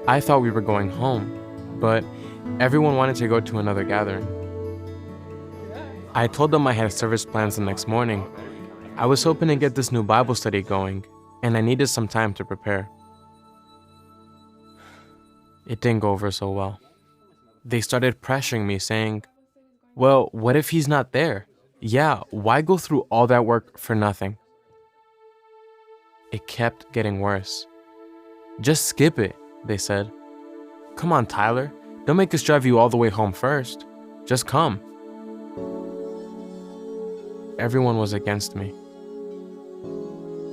I thought we were going home, but everyone wanted to go to another gathering. I told them I had service plans the next morning. I was hoping to get this new Bible study going, and I needed some time to prepare. It didn't go over so well. They started pressuring me, saying, "Well, what if he's not there? Yeah, why go through all that work for nothing?" It kept getting worse. "Just skip it," they said. "Come on, Tyler. Don't make us drive you all the way home first. Just come." Everyone was against me.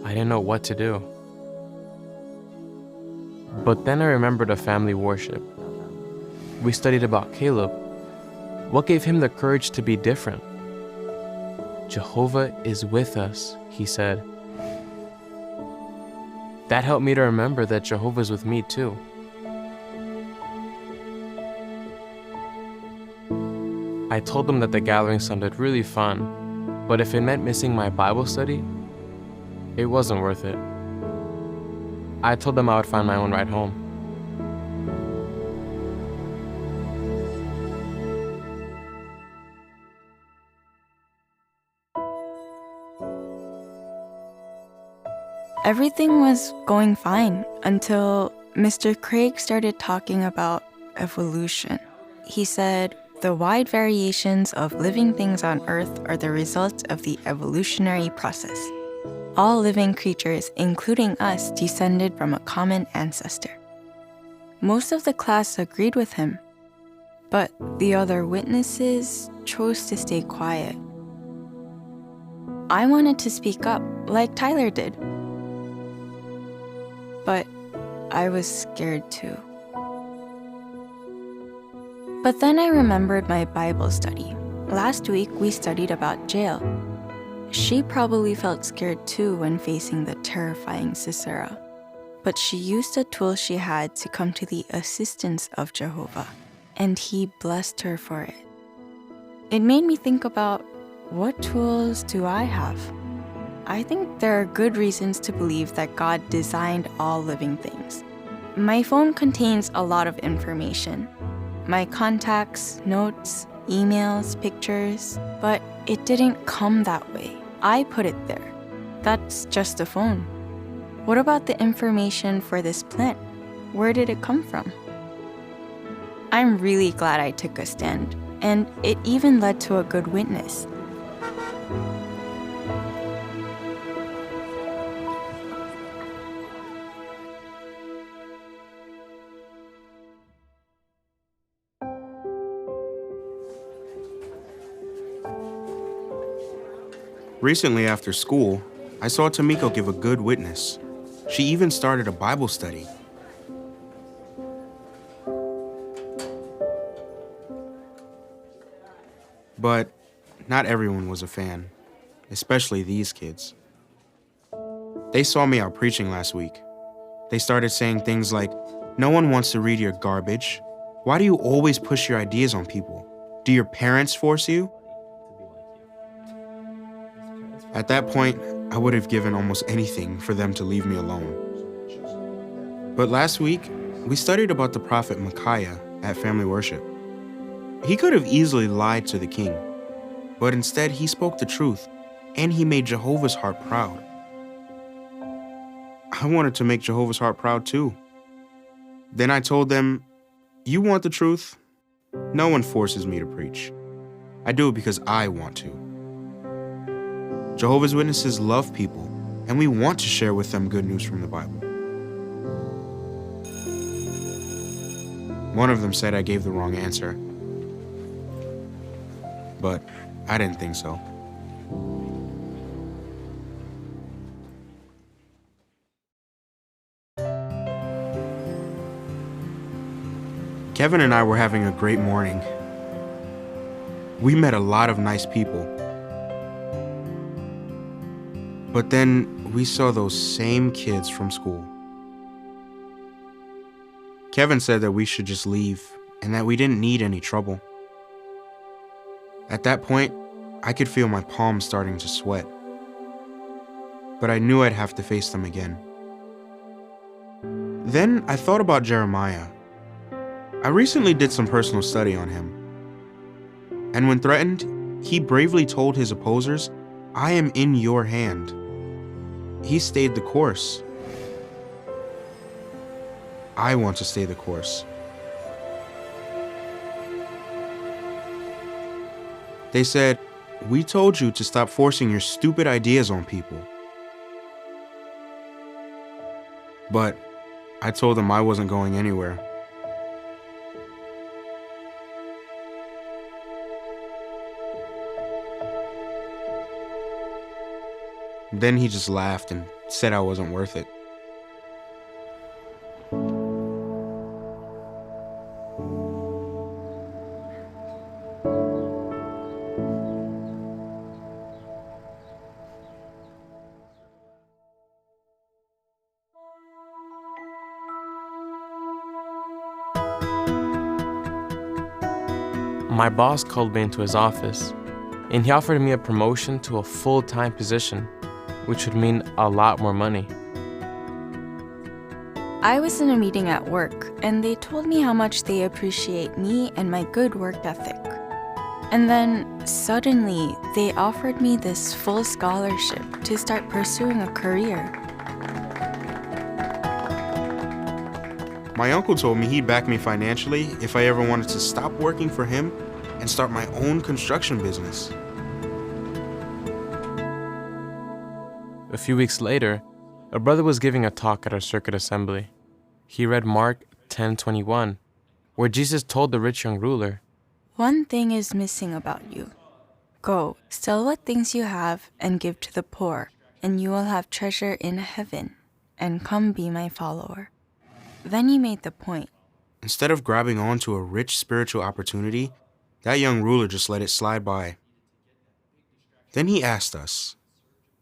I didn't know what to do. But then I remembered a family worship. We studied about Caleb. What gave him the courage to be different? "Jehovah is with us," he said. That helped me to remember that Jehovah's with me too. I told them that the gathering sounded really fun, but if it meant missing my Bible study, it wasn't worth it. I told them I would find my own ride home. Everything was going fine until Mr. Craig started talking about evolution. He said, "The wide variations of living things on Earth are the result of the evolutionary process. All living creatures, including us, descended from a common ancestor." Most of the class agreed with him, but the other witnesses chose to stay quiet. I wanted to speak up, like Tyler did. But I was scared too. But then I remembered my Bible study. Last week we studied about Jael. She probably felt scared too when facing the terrifying Sisera. But she used a tool she had to come to the assistance of Jehovah, and he blessed her for it. It made me think about, what tools do I have? I think there are good reasons to believe that God designed all living things. My phone contains a lot of information. My contacts, notes, emails, pictures, but it didn't come that way. I put it there. That's just a phone. What about the information for this plant? Where did it come from? I'm really glad I took a stand, and it even led to a good witness. Recently after school, I saw Tamiko give a good witness. She even started a Bible study. But not everyone was a fan, especially these kids. They saw me out preaching last week. They started saying things like, "No one wants to read your garbage. Why do you always push your ideas on people? Do your parents force you?" At that point, I would have given almost anything for them to leave me alone. But last week, we studied about the prophet Micaiah at family worship. He could have easily lied to the king, but instead he spoke the truth, and he made Jehovah's heart proud. I wanted to make Jehovah's heart proud too. Then I told them, "You want the truth? No one forces me to preach. I do it because I want to." Jehovah's Witnesses love people, and we want to share with them good news from the Bible. One of them said I gave the wrong answer, but I didn't think so. Kevin and I were having a great morning. We met a lot of nice people. But then we saw those same kids from school. Kevin said that we should just leave and that we didn't need any trouble. At that point, I could feel my palms starting to sweat. But I knew I'd have to face them again. Then I thought about Jeremiah. I recently did some personal study on him. And when threatened, he bravely told his opposers, "I am in your hand." He stayed the course. I want to stay the course. They said, "We told you to stop forcing your stupid ideas on people." But I told them I wasn't going anywhere. Then he just laughed and said I wasn't worth it. My boss called me into his office, and he offered me a promotion to a full-time position, which would mean a lot more money. I was in a meeting at work, and they told me how much they appreciate me and my good work ethic. And then, suddenly, they offered me this full scholarship to start pursuing a career. My uncle told me he'd back me financially if I ever wanted to stop working for him and start my own construction business. A few weeks later, a brother was giving a talk at our circuit assembly. He read Mark 10:21, where Jesus told the rich young ruler, One thing is missing about you. Go, sell what things you have and give to the poor, and you will have treasure in heaven, and come be my follower. Then he made the point. Instead of grabbing onto a rich spiritual opportunity, that young ruler just let it slide by. Then he asked us,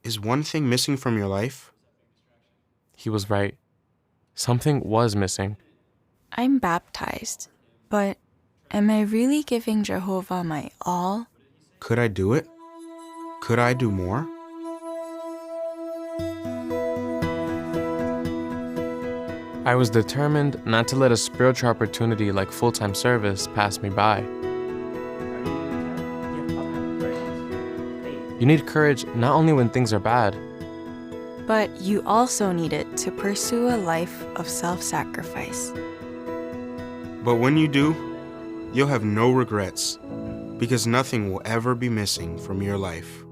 "Is one thing missing from your life?" he was right. Something was missing. I'm baptized, but am I really giving Jehovah my all? Could I do it? Could I do more? I was determined not to let a spiritual opportunity like full-time service pass me by. You need courage not only when things are bad, But you also need it to pursue a life of self-sacrifice. But when you do, you'll have no regrets, because nothing will ever be missing from your life.